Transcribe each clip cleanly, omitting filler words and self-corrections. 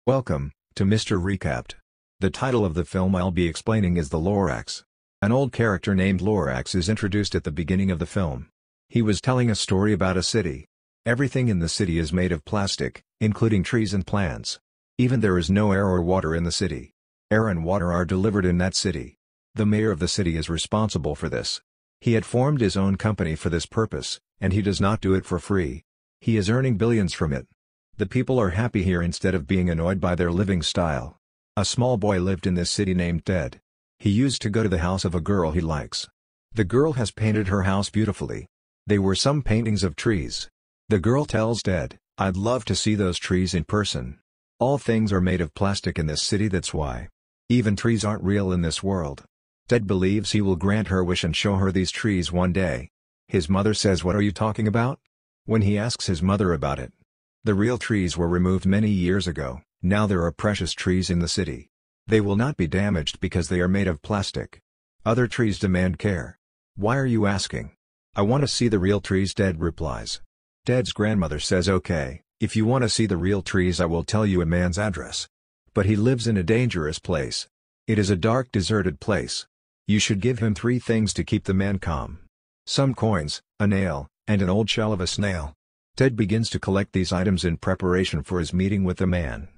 Welcome to Mr. Recapped. The title of the film I'll be explaining is The Lorax. An old character named Lorax is introduced at the beginning of the film. He was telling a story about a city. Everything in the city is made of plastic, including trees and plants. Even there is no air or water in the city. Air and water are delivered in that city. The mayor of the city is responsible for this. He had formed his own company for this purpose, and he does not do it for free. He is earning billions from it. The people are happy here instead of being annoyed by their living style. A small boy lived in this city named Ted. He used to go to the house of a girl he likes. The girl has painted her house beautifully. They were some paintings of trees. The girl tells Ted, "I'd love to see those trees in person. All things are made of plastic in this city, that's why. Even trees aren't real in this world." Ted believes he will grant her wish and show her these trees one day. His mother says, "What are you talking about?" When he asks his mother about it. The real trees were removed many years ago, now there are precious trees in the city. They will not be damaged because they are made of plastic. Other trees demand care. "Why are you asking?" "I want to see the real trees," Ted replies. Ted's grandmother says, "Okay, if you want to see the real trees I will tell you a man's address. But he lives in a dangerous place. It is a dark, deserted place. You should give him 3 things to keep the man calm. Some coins, a nail, and an old shell of a snail." Ted begins to collect these items in preparation for his meeting with the man.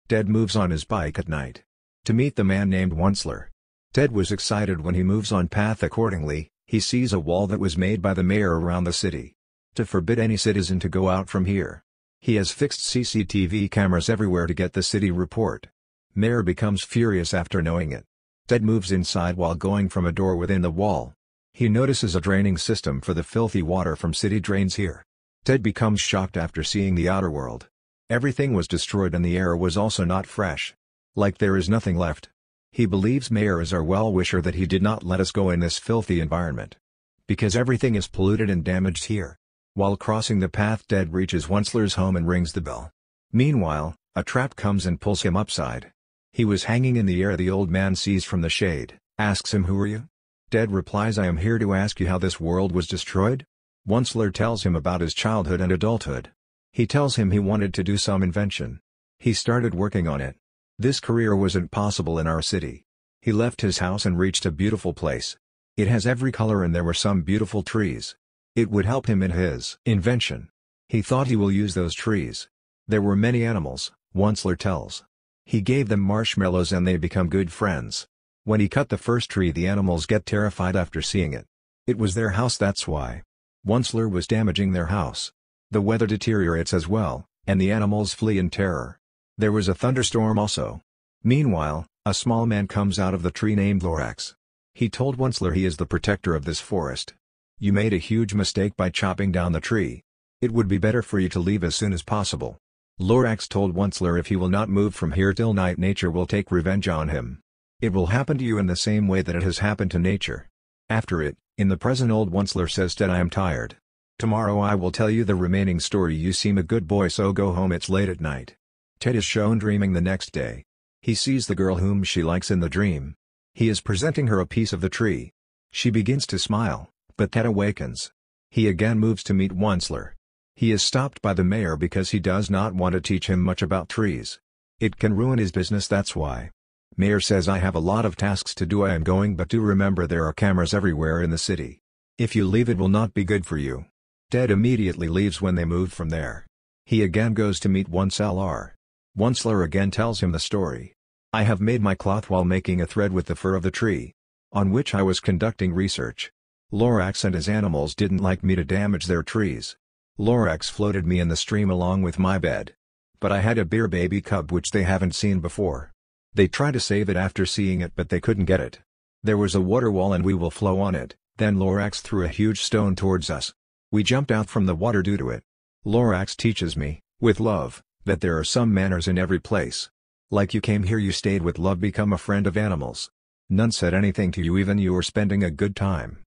Ted moves on his bike at night to meet the man named Onceler. Ted was excited when he moves on path accordingly. He sees a wall that was made by the mayor around the city to forbid any citizen to go out from here. He has fixed CCTV cameras everywhere to get the city report. Mayor becomes furious after knowing it. Ted moves inside while going from a door within the wall. He notices a draining system for the filthy water from city drains here. Ted becomes shocked after seeing the outer world. Everything was destroyed and the air was also not fresh. Like there is nothing left. He believes Mayor is our well-wisher that he did not let us go in this filthy environment. Because everything is polluted and damaged here. While crossing the path, Ted reaches Onceler's home and rings the bell. Meanwhile, a trap comes and pulls him upside. He was hanging in the air. The old man sees from the shade, asks him, "Who are you?" Ted replies, "I am here to ask you how this world was destroyed." Onceler tells him about his childhood and adulthood. He tells him he wanted to do some invention. He started working on it. This career wasn't possible in our city. He left his house and reached a beautiful place. It has every color and there were some beautiful trees. It would help him in his invention. He thought he will use those trees. There were many animals, Onceler tells. He gave them marshmallows and they become good friends. When he cut the first tree, the animals get terrified after seeing it. It was their house, that's why. Onceler was damaging their house. The weather deteriorates as well, and the animals flee in terror. There was a thunderstorm also. Meanwhile, a small man comes out of the tree named Lorax. He told Onceler he is the protector of this forest. "You made a huge mistake by chopping down the tree. It would be better for you to leave as soon as possible." Lorax told Onceler if he will not move from here till night, nature will take revenge on him. "It will happen to you in the same way that it has happened to nature." After it, in the present, old Onceler says, "Ted, I am tired. Tomorrow I will tell you the remaining story. You seem a good boy, so go home, it's late at night." Ted is shown dreaming the next day. He sees the girl whom she likes in the dream. He is presenting her a piece of the tree. She begins to smile, but Ted awakens. He again moves to meet Onceler. He is stopped by the mayor because he does not want to teach him much about trees. It can ruin his business, that's why. Mayor says, "I have a lot of tasks to do. I am going, but do remember there are cameras everywhere in the city. If you leave, it will not be good for you." Ted immediately leaves when they move from there. He again goes to meet Onceler. Onceler again tells him the story. "I have made my cloth while making a thread with the fur of the tree, on which I was conducting research. Lorax and his animals didn't like me to damage their trees. Lorax floated me in the stream along with my bed. But I had a bear baby cub which they haven't seen before. They tried to save it after seeing it, but they couldn't get it. There was a water wall and we will flow on it." Then Lorax threw a huge stone towards us. We jumped out from the water due to it. Lorax teaches me, with love, that there are some manners in every place. Like you came here, you stayed with love, become a friend of animals. None said anything to you, even you were spending a good time.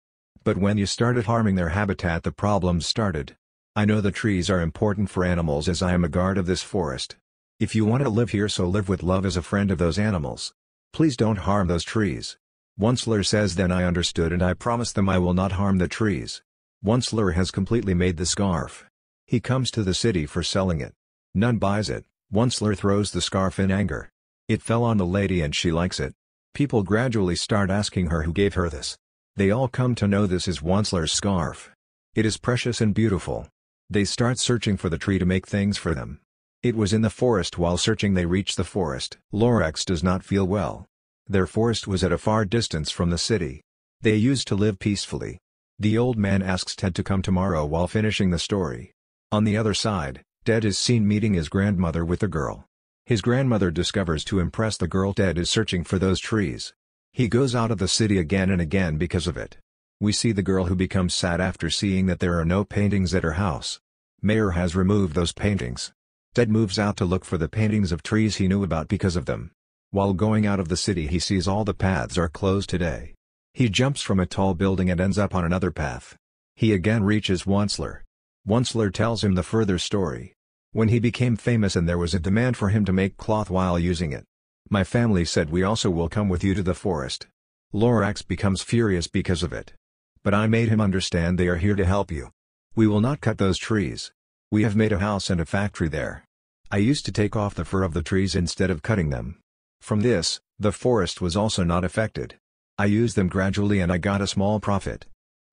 But when you started harming their habitat, the problems started. I know the trees are important for animals as I am a guard of this forest. If you want to live here, so live with love as a friend of those animals. Please don't harm those trees." Onceler says, "Then I understood and I promised them I will not harm the trees." Onceler has completely made the scarf. He comes to the city for selling it. None buys it, Onceler throws the scarf in anger. It fell on the lady and she likes it. People gradually start asking her who gave her this. They all come to know this is Onceler's scarf. It is precious and beautiful. They start searching for the tree to make things for them. It was in the forest. While searching they reach the forest. Lorax does not feel well. Their forest was at a far distance from the city. They used to live peacefully. The old man asks Ted to come tomorrow while finishing the story. On the other side, Ted is seen meeting his grandmother with the girl. His grandmother discovers to impress the girl Ted is searching for those trees. He goes out of the city again and again because of it. We see the girl who becomes sad after seeing that there are no paintings at her house. Mayer has removed those paintings. Ted moves out to look for the paintings of trees he knew about because of them. While going out of the city he sees all the paths are closed today. He jumps from a tall building and ends up on another path. He again reaches Onceler. Onceler tells him the further story. When he became famous and there was a demand for him to make cloth while using it. My family said we also will come with you to the forest. Lorax becomes furious because of it. But I made him understand they are here to help you. We will not cut those trees. We have made a house and a factory there. I used to take off the fur of the trees instead of cutting them. From this, the forest was also not affected. I used them gradually and I got a small profit.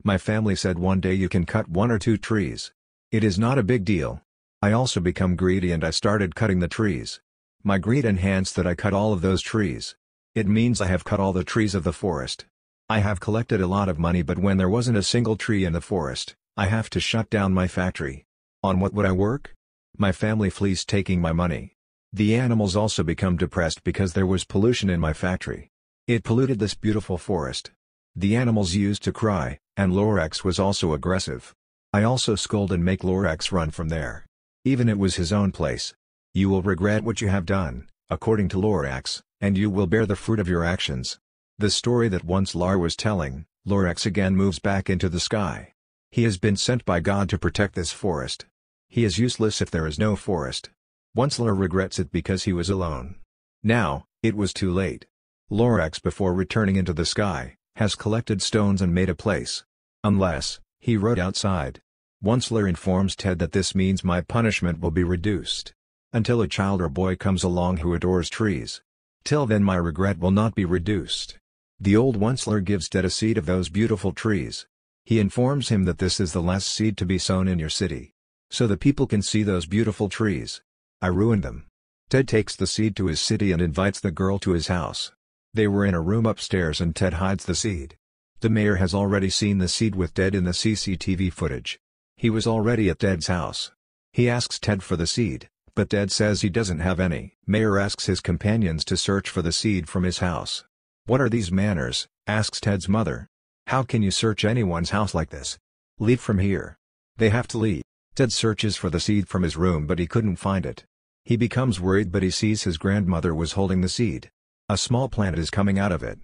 My family said one day you can cut 1 or 2 trees. It is not a big deal. I also become greedy and I started cutting the trees. My greed enhanced that I cut all of those trees. It means I have cut all the trees of the forest. I have collected a lot of money, but when there wasn't a single tree in the forest, I have to shut down my factory. On what would I work? My family flees taking my money. The animals also become depressed because there was pollution in my factory. It polluted this beautiful forest. The animals used to cry, and Lorax was also aggressive. I also scold and make Lorax run from there. Even it was his own place. You will regret what you have done, according to Lorax, and you will bear the fruit of your actions. The story that Onceler was telling, Lorax again moves back into the sky. He has been sent by God to protect this forest. He is useless if there is no forest. Onceler regrets it because he was alone. Now, it was too late. Lorax, before returning into the sky, has collected stones and made a place. Unless, he wrote outside. Onceler informs Ted that this means my punishment will be reduced. Until a child or boy comes along who adores trees. Till then my regret will not be reduced. The old Onceler gives Ted a seed of those beautiful trees. He informs him that this is the last seed to be sown in your city. So the people can see those beautiful trees. I ruined them. Ted takes the seed to his city and invites the girl to his house. They were in a room upstairs and Ted hides the seed. The mayor has already seen the seed with Ted in the CCTV footage. He was already at Ted's house. He asks Ted for the seed, but Ted says he doesn't have any. Mayor asks his companions to search for the seed from his house. What are these manners? Asks Ted's mother. How can you search anyone's house like this? Leave from here. They have to leave. Ted searches for the seed from his room but he couldn't find it. He becomes worried but he sees his grandmother was holding the seed. A small plant is coming out of it.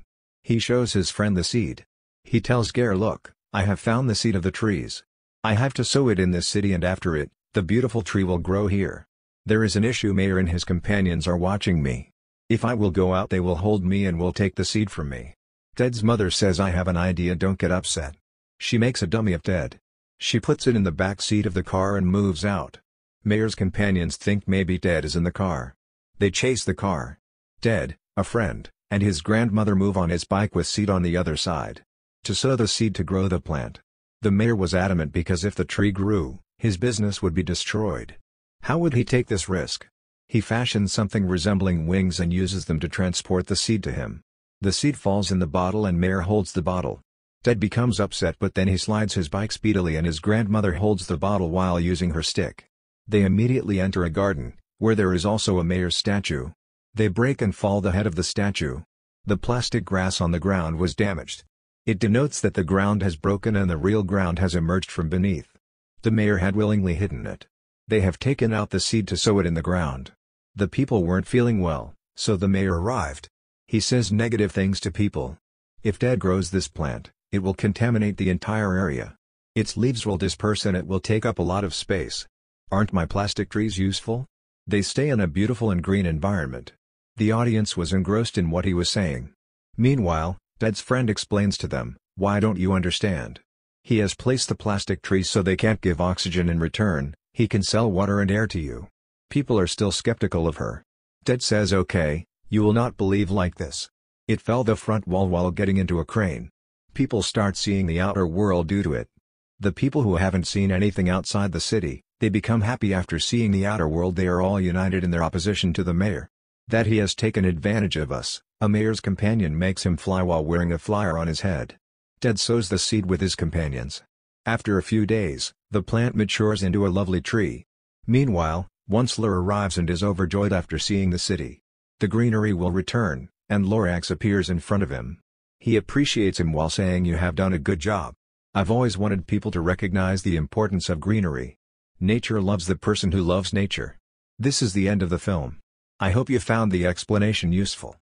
He shows his friend the seed. He tells Gare, look, I have found the seed of the trees. I have to sow it in this city and after it, the beautiful tree will grow here. There is an issue. Mayor and his companions are watching me. If I will go out they will hold me and will take the seed from me. Ted's mother says I have an idea, don't get upset. She makes a dummy of Ted. She puts it in the back seat of the car and moves out. Mayor's companions think maybe Ted is in the car. They chase the car. Ted, a friend, and his grandmother move on his bike with seed on the other side. To sow the seed to grow the plant. The mayor was adamant because if the tree grew, his business would be destroyed. How would he take this risk? He fashions something resembling wings and uses them to transport the seed to him. The seed falls in the bottle and Mayor holds the bottle. Ted becomes upset but then he slides his bike speedily and his grandmother holds the bottle while using her stick. They immediately enter a garden, where there is also a mayor's statue. They break and fall the head of the statue. The plastic grass on the ground was damaged. It denotes that the ground has broken and the real ground has emerged from beneath. The mayor had willingly hidden it. They have taken out the seed to sow it in the ground. The people weren't feeling well, so the mayor arrived. He says negative things to people. If Ted grows this plant, it will contaminate the entire area. Its leaves will disperse and it will take up a lot of space. Aren't my plastic trees useful? They stay in a beautiful and green environment. The audience was engrossed in what he was saying. Meanwhile, Ted's friend explains to them, why don't you understand? He has placed the plastic trees so they can't give oxygen in return, he can sell water and air to you. People are still skeptical of her. Ted says, "Okay, you will not believe like this. It fell the front wall while getting into a crane. People start seeing the outer world due to it. The people who haven't seen anything outside the city, they become happy after seeing the outer world. They are all united in their opposition to the mayor. That he has taken advantage of us. A mayor's companion makes him fly while wearing a flyer on his head. Ted sows the seed with his companions. After a few days, the plant matures into a lovely tree. Meanwhile, Onceler arrives and is overjoyed after seeing the city. The greenery will return, and Lorax appears in front of him. He appreciates him while saying, "You have done a good job. I've always wanted people to recognize the importance of greenery. Nature loves the person who loves nature." This is the end of the film. I hope you found the explanation useful.